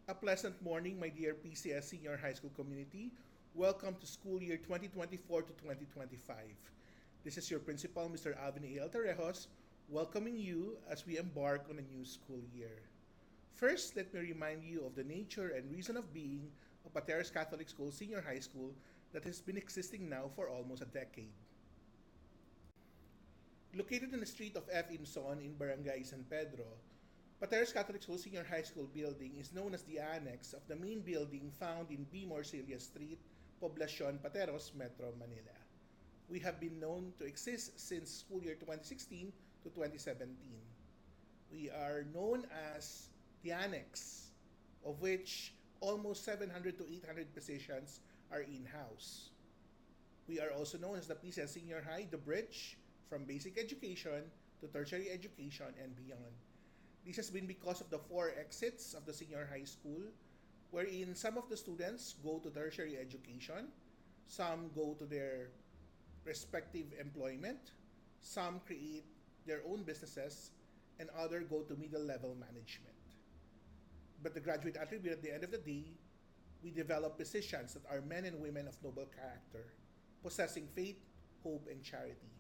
A pleasant morning, my dear PCS Senior High School community. Welcome to school year 2024 to 2025. This is your principal, Mr. Alvin A. L. Torrejos, welcoming you as we embark on a new school year. First, let me remind you of the nature and reason of being of Pateros Catholic School Senior High School that has been existing now for almost a decade. Located in the street of F. Imson in Barangay San Pedro, Pateros Catholic School Senior High School building is known as the annex of the main building found in B. Morcilla Street, Poblacion, Pateros, Metro Manila. We have been known to exist since school year 2016 to 2017. We are known as the annex, of which almost 700 to 800 positions are in-house. We are also known as the PCS Senior High, the bridge from basic education to tertiary education and beyond. This has been because of the four exits of the senior high school, wherein some of the students go to tertiary education, some go to their respective employment, some create their own businesses, and others go to middle level management. But the graduate attribute at the end of the day, we develop positions that are men and women of noble character, possessing faith, hope, and charity.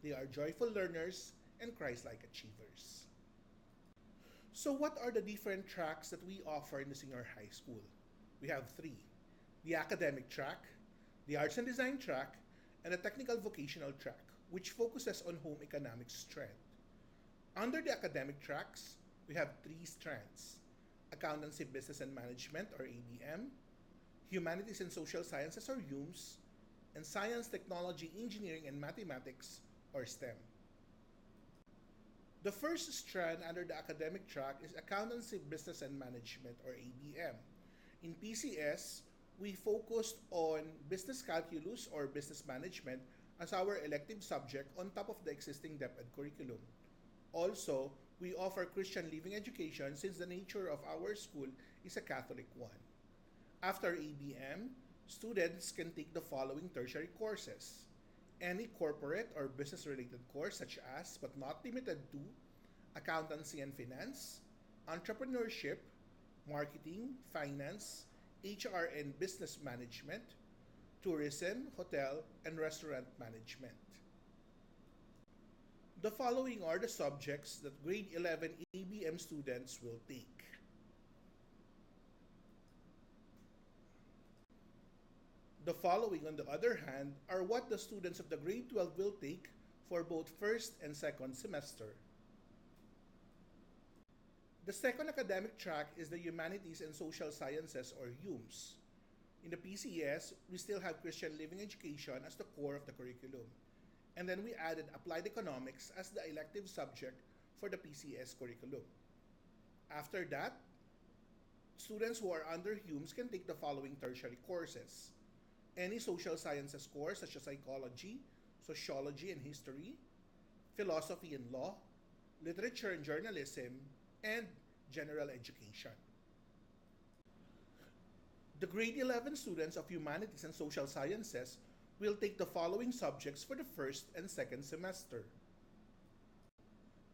They are joyful learners and Christ-like achievers. So what are the different tracks that we offer in the senior high school? We have three: the academic track, the arts and design track, and the technical vocational track, which focuses on home economics strand. Under the academic tracks, we have three strands: accountancy, business and management, or ABM, humanities and social sciences, or HUMS, and science, technology, engineering, and mathematics, or STEM. The first strand under the academic track is Accountancy, Business and Management, or ABM. In PCS, we focused on business calculus or business management as our elective subject on top of the existing DepEd curriculum. Also, we offer Christian living education since the nature of our school is a Catholic one. After ABM, students can take the following tertiary courses: any corporate or business related course such as, but not limited to, accountancy and finance, entrepreneurship, marketing, finance, HR and business management, tourism, hotel, and restaurant management. The following are the subjects that grade 11 ABM students will take. The following, on the other hand, are what the students of the grade 12 will take for both first and second semester. The second academic track is the Humanities and Social Sciences, or HUMS. In the PCS, we still have Christian living education as the core of the curriculum. And then we added Applied Economics as the elective subject for the PCS curriculum. After that, students who are under HUMS can take the following tertiary courses: any social sciences course such as psychology, sociology and history, philosophy and law, literature and journalism, and general education. The grade 11 students of humanities and social sciences will take the following subjects for the first and second semester.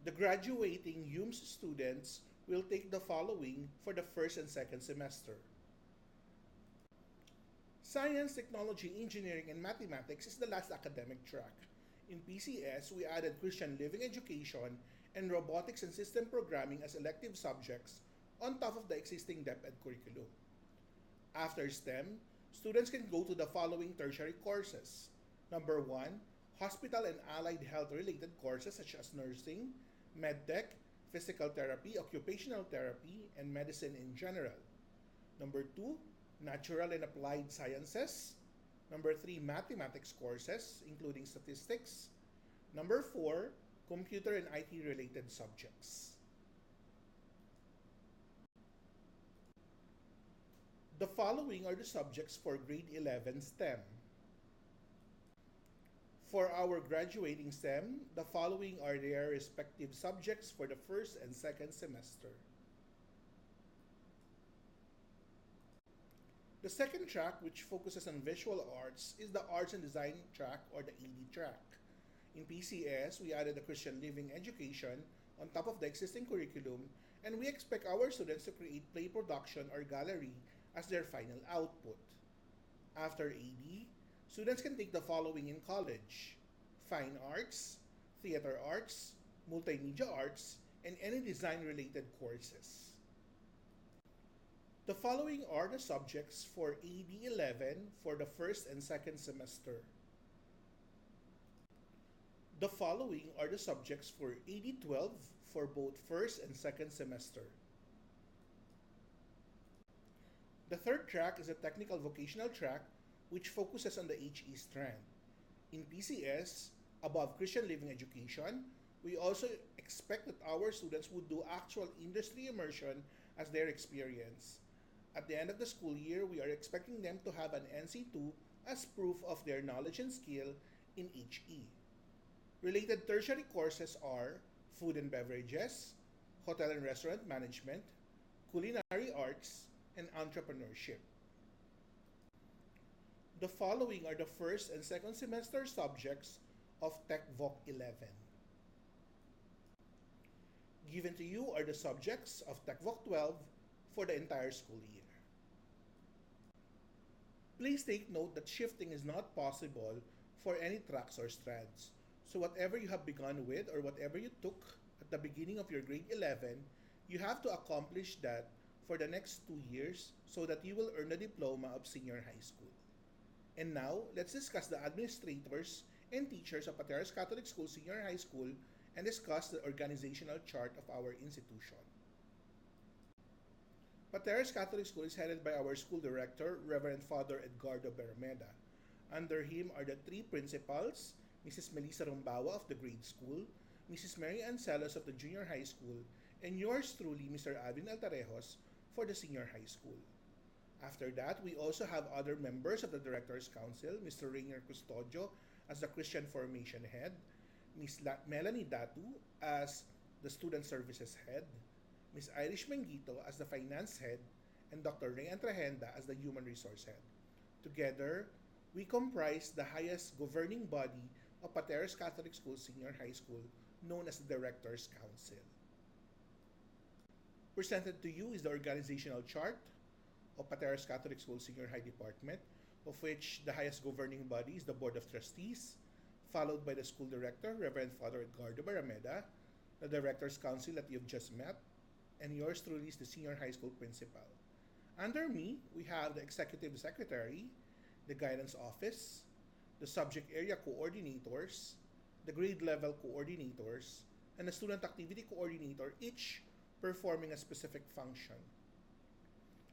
The graduating HUMS students will take the following for the first and second semester. Science, technology, engineering, and mathematics is the last academic track. In PCS, we added Christian living education and robotics and system programming as elective subjects on top of the existing DepEd curriculum. After STEM, students can go to the following tertiary courses. Number 1, hospital and allied health related courses such as nursing, medtech, physical therapy, occupational therapy, and medicine in general. Number 2, natural and applied sciences. Number 3, mathematics courses, including statistics. Number 4, computer and IT related subjects. The following are the subjects for grade 11 STEM. For our graduating STEM, the following are their respective subjects for the first and second semester. The second track, which focuses on visual arts, is the Arts and Design track, or the AD track. In PCS, we added the Christian living education on top of the existing curriculum, and we expect our students to create play production or gallery as their final output. After AD, students can take the following in college: fine arts, theater arts, multimedia arts, and any design related courses. The following are the subjects for AD 11 for the first and second semester. The following are the subjects for AD 12 for both first and second semester. The third track is a technical vocational track which focuses on the HE strand. In PCS, above Christian Living Education, we also expect that our students would do actual industry immersion as their experience. At the end of the school year, we are expecting them to have an NC2 as proof of their knowledge and skill in HE. Related tertiary courses are food and beverages, hotel and restaurant management, culinary arts, and entrepreneurship. The following are the first and second semester subjects of Tech-Voc 11. Given to you are the subjects of Tech-Voc 12 for the entire school year. Please take note that shifting is not possible for any tracks or strands. So whatever you have begun with or whatever you took at the beginning of your grade 11, you have to accomplish that for the next 2 years so that you will earn the diploma of senior high school. And now, let's discuss the administrators and teachers of Pateros Catholic School Senior High School and discuss the organizational chart of our institution. Pateros Catholic School is headed by our school director, Reverend Father Edgardo Bermeda. Under him are the 3 principals, Mrs. Melissa Rombawa of the grade school, Mrs. Mary Ancelos of the junior high school, and yours truly, Mr. Alvin Altarejos, for the senior high school. After that, we also have other members of the Director's Council, Mr. Rainier Custodio as the Christian Formation Head, Ms. Melanie Datu as the Student Services Head, Ms. Irish Mengito as the Finance Head, and Dr. Ray Antrahenda as the Human Resource Head. Together, we comprise the highest governing body of Pateros Catholic School Senior High School, known as the Director's Council. Presented to you is the organizational chart of Pateros Catholic School Senior High Department, of which the highest governing body is the Board of Trustees, followed by the School Director, Reverend Father Edgardo Barameda, the Director's Council that you've just met, and yours truly is the Senior High School Principal. Under me, we have the Executive Secretary, the Guidance Office, the Subject Area Coordinators, the Grade Level Coordinators, and the Student Activity Coordinator, each performing a specific function.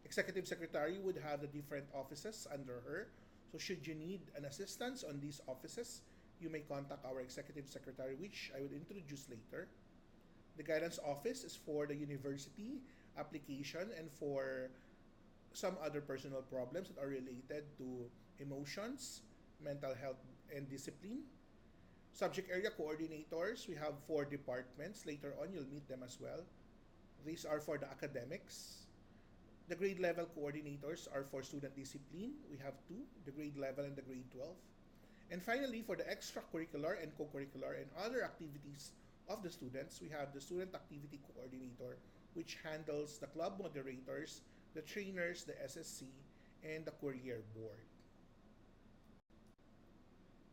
Executive Secretary would have the different offices under her, so should you need an assistance on these offices, you may contact our Executive Secretary, which I would introduce later. The Guidance Office is for the university application and for some other personal problems that are related to emotions, mental health, and discipline. Subject Area Coordinators, we have 4 departments. Later on, you'll meet them as well. These are for the academics. The grade level coordinators are for student discipline. We have 2, the grade level and the grade 12. And finally, for the extracurricular and co-curricular and other activities of the students, we have the student activity coordinator, which handles the club moderators, the trainers, the SSC, and the courier board.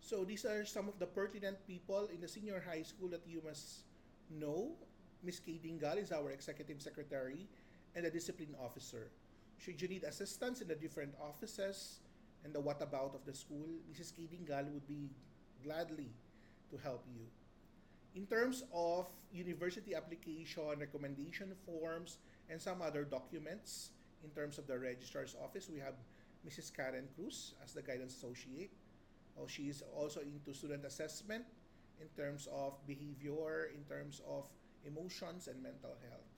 So these are some of the pertinent people in the senior high school that you must know. Ms. Kay Dingal is our executive secretary and the discipline officer. Should you need assistance in the different offices and the what about of the school, Mrs. Kay Dingal would be gladly to help you. In terms of university application, recommendation forms, and some other documents, in terms of the registrar's office, we have Mrs. Karen Cruz as the guidance associate. She is also into student assessment in terms of behavior, in terms of emotions and mental health.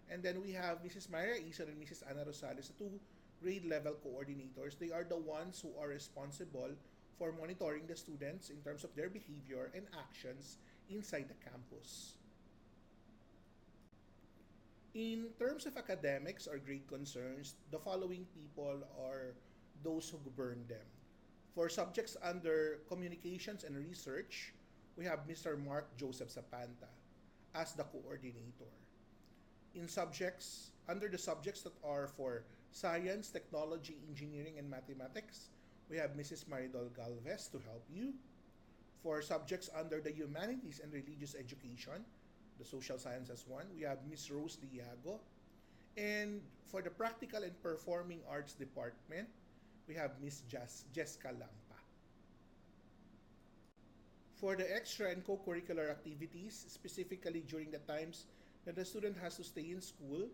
And then we have Mrs. Maria Ison and Mrs. Ana Rosales, the 2 grade level coordinators. They are the ones who are responsible for monitoring the students in terms of their behavior and actions inside the campus. In terms of academics or grade concerns, the following people are those who govern them. For subjects under communications and research, we have Mr. Mark Joseph Zapanta. as the coordinator. Under the subjects that are for science, technology, engineering, and mathematics, we have Mrs. Maridol Galvez to help you. For subjects under the humanities and religious education, the social sciences one, we have Miss Rose Liago. And for the practical and performing arts department, we have Miss Jessica Lampa. For the extra and co-curricular activities, specifically during the times that the student has to stay in school,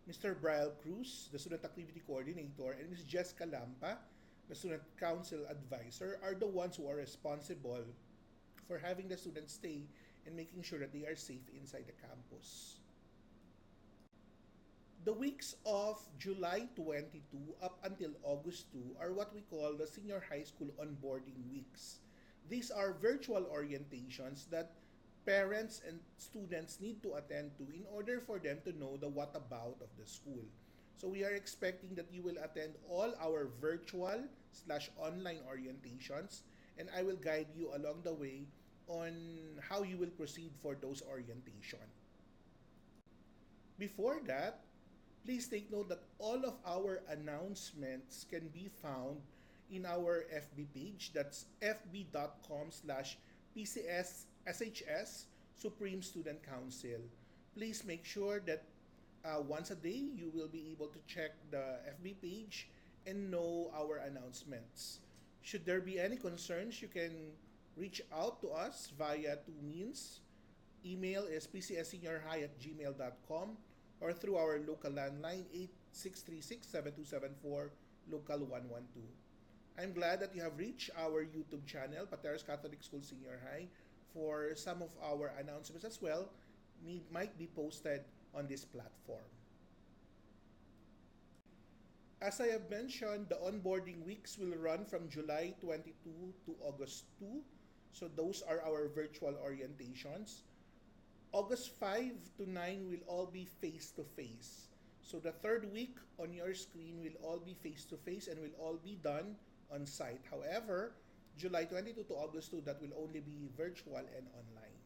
Mr. Brian Cruz, the student activity coordinator, and Ms. Jessica Lampa, the student council advisor, are the ones who are responsible for having the students stay and making sure that they are safe inside the campus. The weeks of July 22 up until August 2 are what we call the senior high school onboarding weeks. These are virtual orientations that parents and students need to attend to in order for them to know the what about of the school. So we are expecting that you will attend all our virtual/online orientations, and I will guide you along the way on how you will proceed for those orientation. Before that, please take note that all of our announcements can be found in our FB page. That's fb.com/PCS SHS Supreme Student Council. Please make sure that once a day you will be able to check the FB page and know our announcements. Should there be any concerns, you can reach out to us via two means. Email is pcsseniorhigh@gmail.com or through our local landline 8636-7274 local 112. I'm glad that you have reached our YouTube channel, Pateros Catholic School Senior High, for some of our announcements as well might be posted on this platform. As I have mentioned, the onboarding weeks will run from July 22 to August 2. So those are our virtual orientations. August 5 to 9 will all be face-to-face. So the third week on your screen will all be face-to-face and will all be done on site. However, July 22 to August 2, that will only be virtual and online.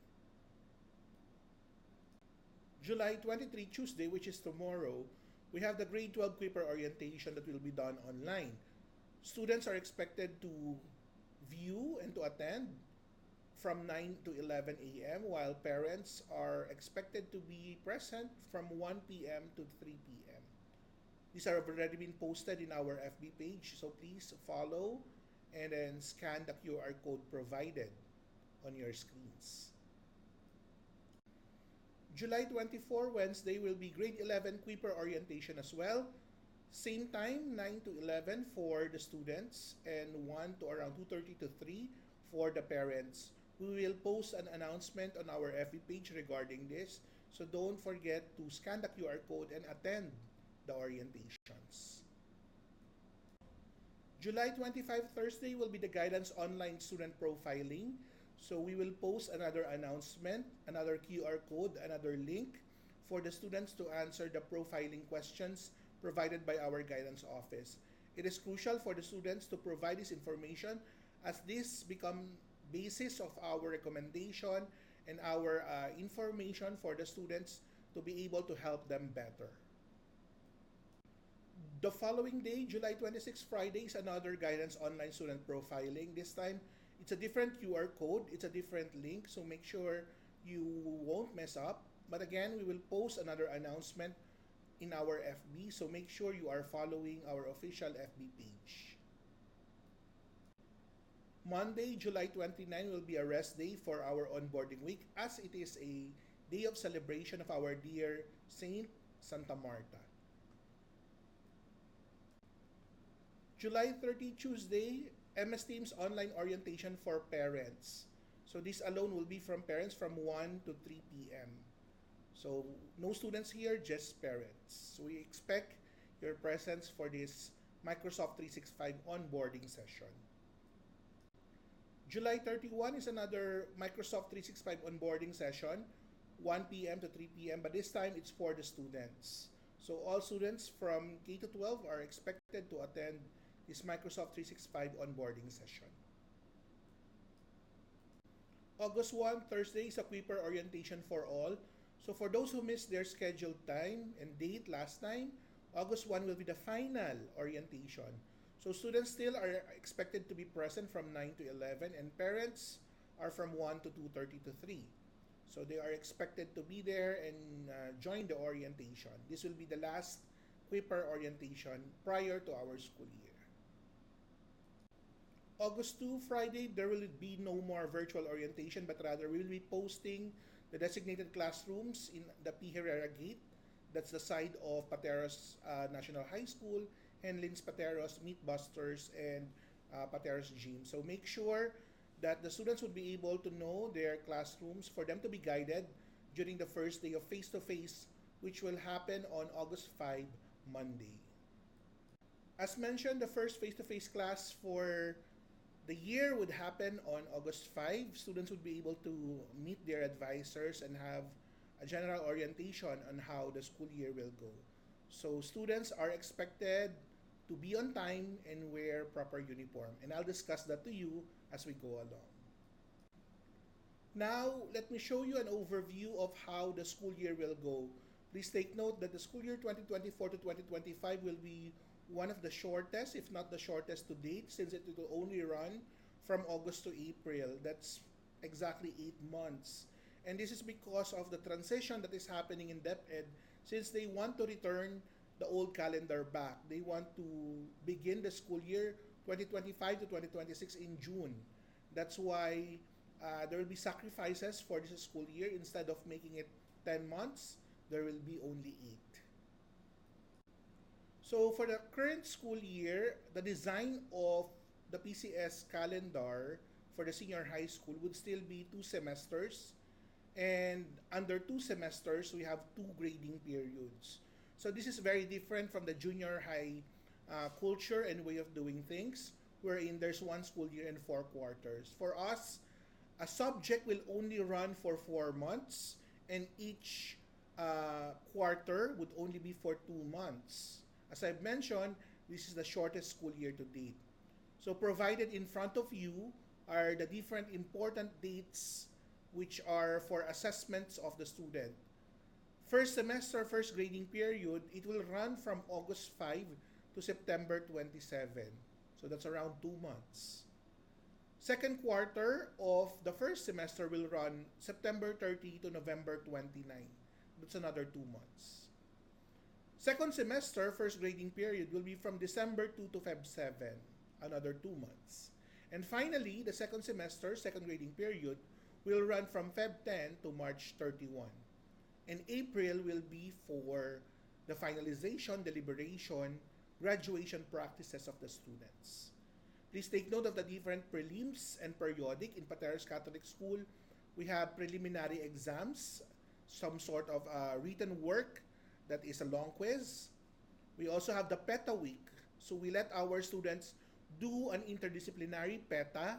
July 23, Tuesday, which is tomorrow, we have the grade 12 Creeper orientation that will be done online. Students are expected to view and to attend from 9 to 11 a.m. while parents are expected to be present from 1 p.m. to 3 p.m. These are already been posted in our FB page, so please follow and then scan the QR code provided on your screens. July 24, Wednesday, will be grade 11 Creeper orientation as well. Same time, 9 to 11 for the students and 1 to around 2:30 to 3 for the parents. We will post an announcement on our FB page regarding this, so don't forget to scan the QR code and attend the orientations. July 25, Thursday, will be the Guidance Online Student Profiling. So we will post another announcement, another QR code, another link for the students to answer the profiling questions provided by our guidance office. It is crucial for the students to provide this information as this become basis of our recommendation and our information for the students to be able to help them better. The following day, July 26, Friday, is another Guidance Online Student Profiling. This time, it's a different QR code, it's a different link, so make sure you won't mess up. But again, we will post another announcement in our FB, so make sure you are following our official FB page. Monday, July 29 will be a rest day for our onboarding week as it is a day of celebration of our dear Saint Santa Marta. July 30, Tuesday, MS Teams online orientation for parents. So this alone will be from parents from 1 to 3 p.m. So no students here, just parents. So we expect your presence for this Microsoft 365 onboarding session. July 31 is another Microsoft 365 onboarding session, 1 p.m. to 3 p.m. But this time it's for the students. So all students from K to 12 are expected to attend this Microsoft 365 onboarding session. August 1, Thursday, is a Creeper orientation for all. So for those who missed their scheduled time and date last time, August 1 will be the final orientation. So students still are expected to be present from 9 to 11 and parents are from 1 to 2:30 to 3. So they are expected to be there and join the orientation. This will be the last Quipper orientation prior to our school year. August 2, Friday, there will be no more virtual orientation, but rather we will be posting the designated classrooms in the P. Herrera Gate. That's the side of Pateros National High School, Henlins Pateros, Meatbusters, and Pateros Gym. So make sure that the students would be able to know their classrooms for them to be guided during the first day of face-to-face, which will happen on August 5, Monday. As mentioned, the first face-to-face class for the year would happen on August 5. Students would be able to meet their advisors and have a general orientation on how the school year will go. So students are expected to be on time and wear proper uniform. And I'll discuss that to you as we go along. Now, let me show you an overview of how the school year will go. Please take note that the school year 2024 to 2025 will be one of the shortest, if not the shortest to date, since it will only run from August to April. That's exactly 8 months. And this is because of the transition that is happening in DepEd, since they want to return the old calendar back. They want to begin the school year 2025 to 2026 in June. That's why there will be sacrifices for this school year. Instead of making it 10 months, there will be only 8. So for the current school year, the design of the PCS calendar for the senior high school would still be 2 semesters. And under 2 semesters, we have 2 grading periods. So this is very different from the junior high culture and way of doing things, wherein there's 1 school year and 4 quarters. For us, a subject will only run for 4 months, and each quarter would only be for 2 months. As I've mentioned, this is the shortest school year to date. So provided in front of you are the different important dates which are for assessments of the student. First semester, first grading period, it will run from August 5 to September 27. So that's around 2 months. Second quarter of the first semester will run September 30 to November 29. That's another 2 months. Second semester, first grading period, will be from December 2 to Feb 7, another 2 months. And finally, the second semester, second grading period, will run from Feb 10 to March 31. And April will be for the finalization, deliberation, graduation practices of the students. Please take note of the different prelims and periodic. In Pateros Catholic School, we have preliminary exams, some sort of written work that is a long quiz. We also have the PETA week. So we let our students do an interdisciplinary PETA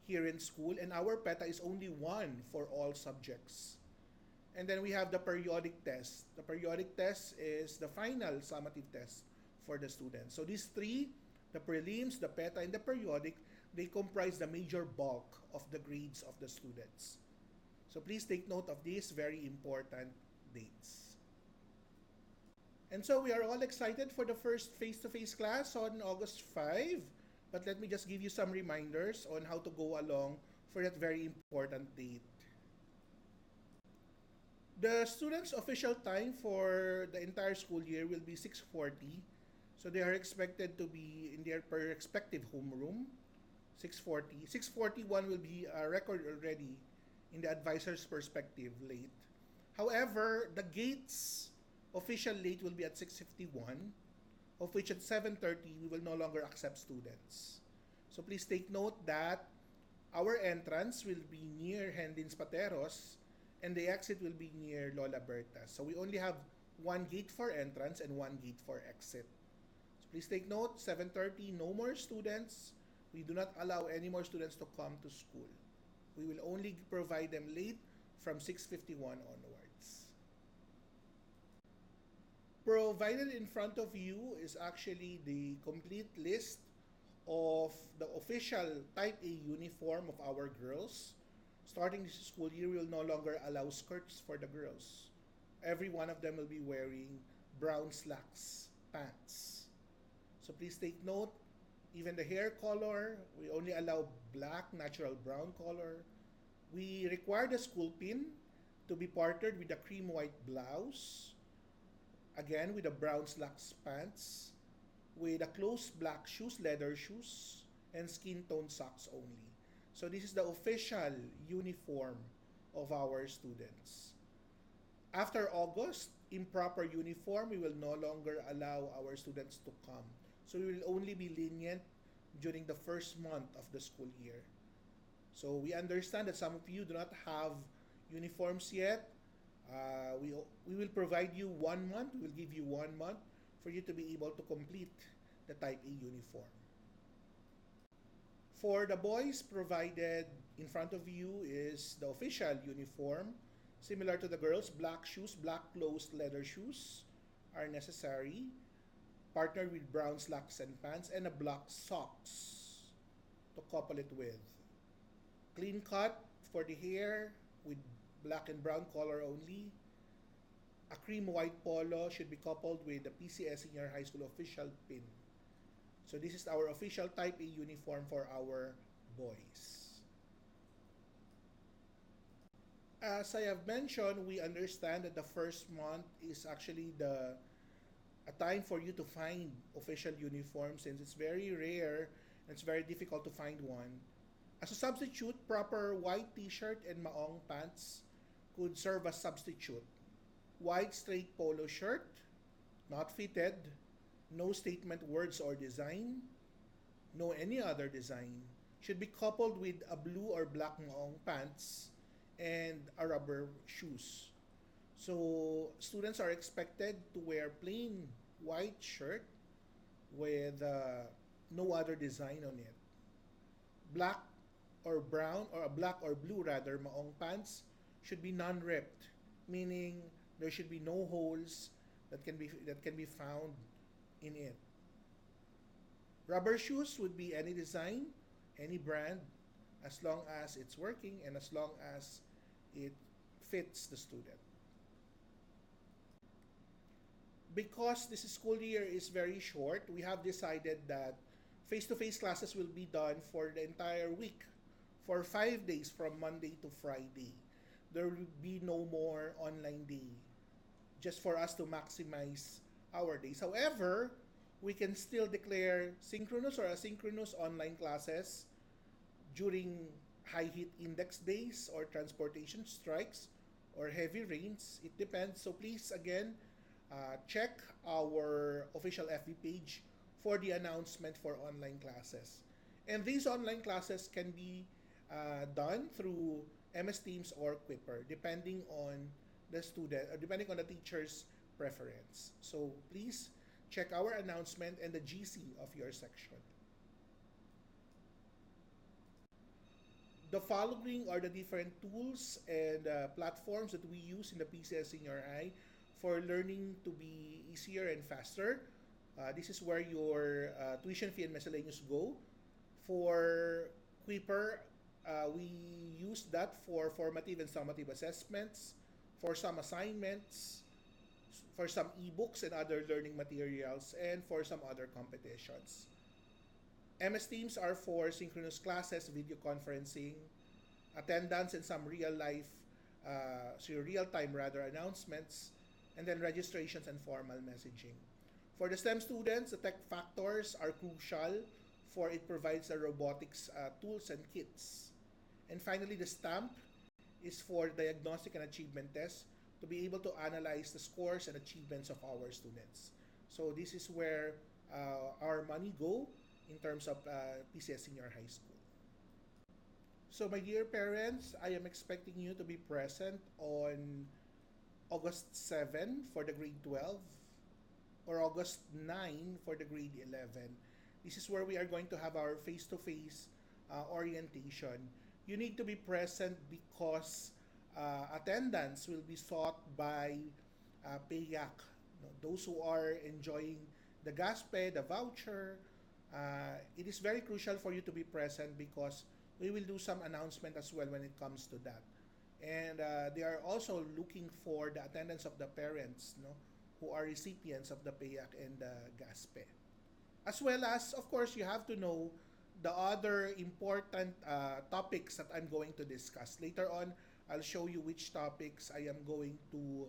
here in school, and our PETA is only one for all subjects. And then we have the periodic test. The periodic test is the final summative test for the students. So these 3, the prelims, the PETA, and the periodic, they comprise the major bulk of the grades of the students. So please take note of these very important dates. And so we are all excited for the first face-to-face class on August 5. But let me just give you some reminders on how to go along for that very important date. The students' official time for the entire school year will be 6:40. So they are expected to be in their respective homeroom. 6:40. 6:41 will be a record already in the advisor's perspective late. However, the gates official late will be at 6:51, of which at 7:30 we will no longer accept students. So please take note that our entrance will be near Hendins Pateros and the exit will be near Lola Berta. So we only have 1 gate for entrance and 1 gate for exit. So please take note, 7:30, no more students. We do not allow any more students to come to school. We will only provide them late from 6:51 onwards. Provided in front of you is actually the complete list of the official Type A uniform of our girls. Starting this school year, we will no longer allow skirts for the girls. every one of them will be wearing brown slacks pants. So please take note, even the hair color, we only allow black, natural brown color. We require the school pin to be partnered with a cream white blouse, again with the brown slacks pants, with a closed black shoes, leather shoes, and skin tone socks only. So this is the official uniform of our students. After August, improper uniform, we will no longer allow our students to come. So we will only be lenient during the first month of the school year. So we understand that some of you do not have uniforms yet. We will provide you 1 month. We will give you 1 month for you to be able to complete the Type A uniform. For the boys, provided in front of you is the official uniform. Similar to the girls, black shoes, black closed leather shoes are necessary. Partnered with brown slacks and pants and a black socks to couple it with. Clean cut for the hair with black and brown color only. A cream white polo should be coupled with the PCS Senior High School official pin. So this is our official Type A uniform for our boys. As I have mentioned, we understand that the first month is actually a time for you to find official uniforms since it's very rare and it's very difficult to find one. As a substitute, proper white t-shirt and maong pants could serve as substitute. White straight polo shirt, not fitted, no statement words or design, no any other design, should be coupled with a blue or black maong pants and a rubber shoes. So students are expected to wear plain white shirt with no other design on it. Black or brown or a black or blue rather maong pants should be non-ripped, meaning there should be no holes that can be found in it. Rubber shoes would be any design, any brand, as long as it's working and as long as it fits the student. Because this school year is very short, we have decided that face-to-face classes will be done for the entire week, for 5 days from Monday to Friday. There will be no more online day, just for us to maximize our days. However, we can still declare synchronous or asynchronous online classes during high heat index days or transportation strikes or heavy rains. It depends. So please, again, check our official FB page for the announcement for online classes. And these online classes can be done through MS Teams or Quipper, depending on the student or depending on the teacher's preference. So please check our announcement and the GC of your section. The following are the different tools and platforms that we use in the PCS Senior High for learning to be easier and faster. This is where your tuition fee and miscellaneous go. For Quipper, we use that for formative and summative assessments, for some assignments, for some ebooks and other learning materials, and for some other competitions. MS Teams are for synchronous classes, video conferencing, attendance, and some real-time announcements, and then registrations and formal messaging. For the STEM students, the tech factors are crucial for it provides the robotics tools and kits. And finally, the STAMP is for diagnostic and achievement tests to be able to analyze the scores and achievements of our students. So this is where our money go in terms of PCS Senior High School. So my dear parents, I am expecting you to be present on August 7 for the grade 12 or August 9 for the grade 11. This is where we are going to have our face-to-face orientation. You need to be present because attendance will be sought by PAYAC. Those who are enjoying the GASPE, the voucher, it is very crucial for you to be present because we will do some announcement as well when it comes to that. And they are also looking for the attendance of the parents, no, who are recipients of the PAYAC and the GASPE. As well as, of course, you have to know the other important topics that I'm going to discuss. Later on, I'll show you which topics I am going to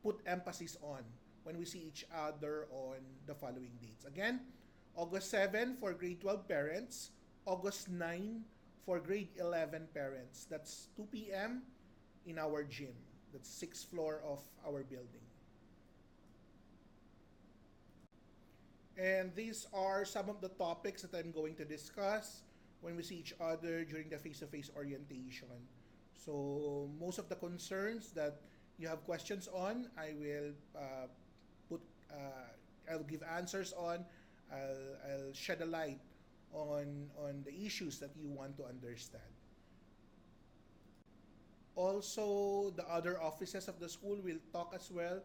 put emphasis on when we see each other on the following dates. Again, August 7 for grade 12 parents, August 9 for grade 11 parents. That's 2 p.m. in our gym. That's 6th floor of our building. And these are some of the topics that I'm going to discuss when we see each other during the face-to-face orientation. So most of the concerns that you have questions on, I will put, I'll give answers on. I'll shed a light on the issues that you want to understand. Also, the other offices of the school will talk as well.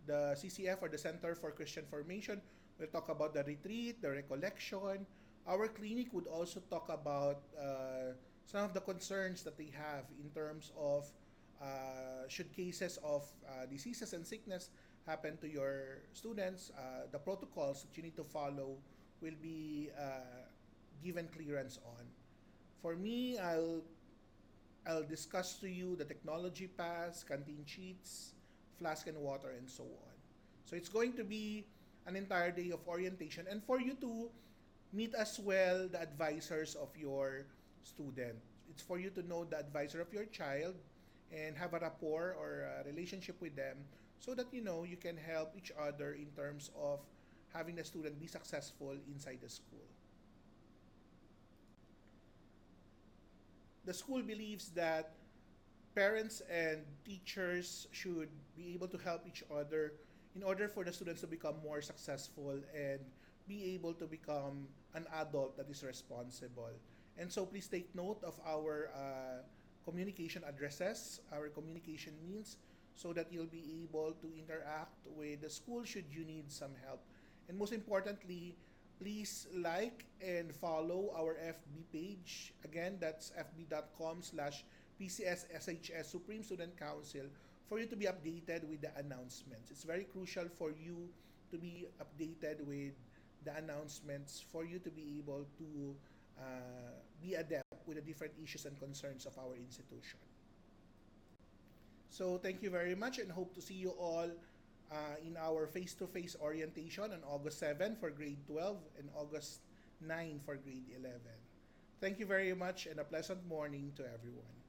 The CCF, or the Center for Christian Formation, will talk about the retreat, the recollection. Our clinic would also talk about some of the concerns that they have in terms of should cases of diseases and sickness happen to your students, the protocols that you need to follow will be given clearance on. For me, I'll discuss to you the technology pass, canteen sheets, flask and water, and so on. So it's going to be an entire day of orientation, and for you to meet as well the advisors of your student. It's for you to know the advisor of your child and have a rapport or a relationship with them so that you know you can help each other in terms of having the student be successful inside the school. The school believes that parents and teachers should be able to help each other in order for the students to become more successful and be able to become an adult that is responsible. And so please take note of our communication addresses, our communication means, so that you'll be able to interact with the school should you need some help. And most importantly, please like and follow our FB page. Again, that's fb.com/PCS SHS Supreme Student Council for you to be updated with the announcements. It's very crucial for you to be updated with the announcements for you to be able to be adept with the different issues and concerns of our institution. So thank you very much and hope to see you all in our face-to-face orientation on August 7 for grade 12 and August 9 for grade 11. Thank you very much and a pleasant morning to everyone.